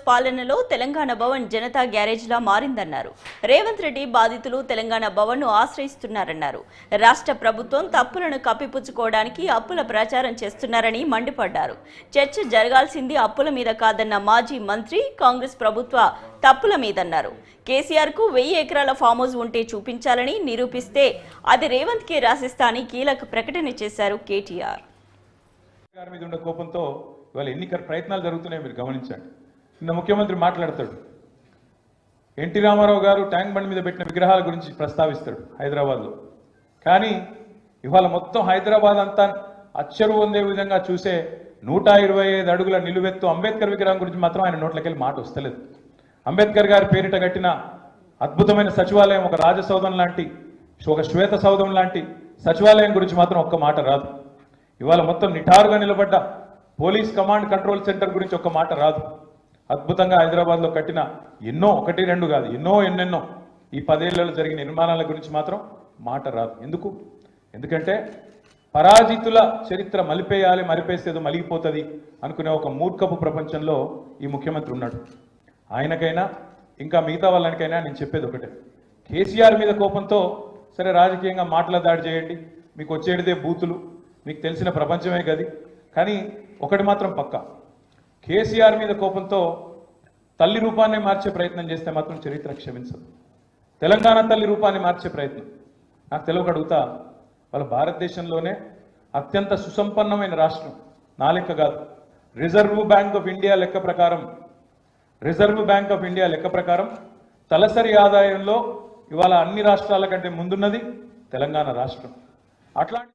పాలనలో తెలంగాణ భవన్ జనతా గ్యారేజ్లా మారిందన్నారు. రేవంత్ రెడ్డి బాధితులు తెలంగాణ భవన్ను ఆశ్రయిస్తున్నారన్నారు. రాష్ట్ర ప్రభుత్వం తప్పులను కప్పిపుచ్చుకోవడానికి అప్పుల ప్రచారం చేస్తున్నారని మండిపడ్డారు. చర్చ జరగాల్సింది అప్పుల మీద కాదన్న మాజీ మంత్రి కాంగ్రెస్ ప్రభుత్వ తప్పుల మీదన్నారు. కేసీఆర్ కు 1000 ఎకరాల ఫామ్ హౌస్ ఉంటే చూపించాలని నిరూపిస్తే అది రేవంత్ కి రాసిస్తా అని కీలక ప్రకటన చేశారు కేటీఆర్. కోపంతో ఇవాళ ఎన్నికల ప్రయత్నాలు జరుగుతున్నాయి, మీరు గమనించండి. నిన్న ముఖ్యమంత్రి మాట్లాడతాడు, ఎన్టీ రామారావు గారు ట్యాంక్ బండ్ మీద పెట్టిన విగ్రహాల గురించి ప్రస్తావిస్తాడు హైదరాబాద్లో. కానీ ఇవాళ మొత్తం హైదరాబాద్ అంతా అచ్చరు పొందే విధంగా చూసే 125 అడుగుల నిలువెత్తు అంబేద్కర్ విగ్రహం గురించి మాత్రం ఆయన నోట్లకెళ్ళి మాట వస్తలేదు. అంబేద్కర్ గారి పేరిట కట్టిన అద్భుతమైన సచివాలయం, ఒక రాజసౌధం లాంటి, ఒక శ్వేత సౌధం లాంటి సచివాలయం గురించి మాత్రం ఒక్క మాట రాదు. ఇవాళ మొత్తం నిఠారుగా నిలబడ్డ పోలీస్ కమాండ్ కంట్రోల్ సెంటర్ గురించి ఒక్క మాట రాదు. అద్భుతంగా హైదరాబాద్లో కట్టిన ఎన్నో, 1, 2 కాదు, ఎన్నెన్నో ఈ 10 ఏళ్లలో జరిగిన నిర్మాణాల గురించి మాత్రం మాట రాదు. ఎందుకంటే పరాజితుల చరిత్ర మలిపేయాలి, మరిపేసేదో మలిగిపోతుంది అనుకునే ఒక మూర్ఖపు ప్రపంచంలో ఈ ముఖ్యమంత్రి ఉన్నాడు. ఆయనకైనా ఇంకా మిగతా వాళ్ళనికైనా నేను చెప్పేది ఒకటే, కేసీఆర్ మీద కోపంతో సరే రాజకీయంగా మాటల దాడి చేయండి, మీకు వచ్చేటిదే బూతులు, మీకు తెలిసిన ప్రపంచమే గది. కానీ ఒకటి మాత్రం పక్కా, కేసీఆర్ మీద కోపంతో తల్లి రూపాన్ని మార్చే ప్రయత్నం చేస్తే మాత్రం చరిత్ర క్షమించదు. తెలంగాణ తల్లి రూపాన్ని మార్చే ప్రయత్నం నాకు తెలియక అడుగుతా, వాళ్ళ భారతదేశంలోనే అత్యంత సుసంపన్నమైన రాష్ట్రం, నా లెక్క కాదు, రిజర్వ్ బ్యాంక్ ఆఫ్ ఇండియా లెక్క ప్రకారం తలసరి ఆదాయంలో ఇవాళ అన్ని రాష్ట్రాల కంటే ముందున్నది తెలంగాణ రాష్ట్రం. అట్లాంటి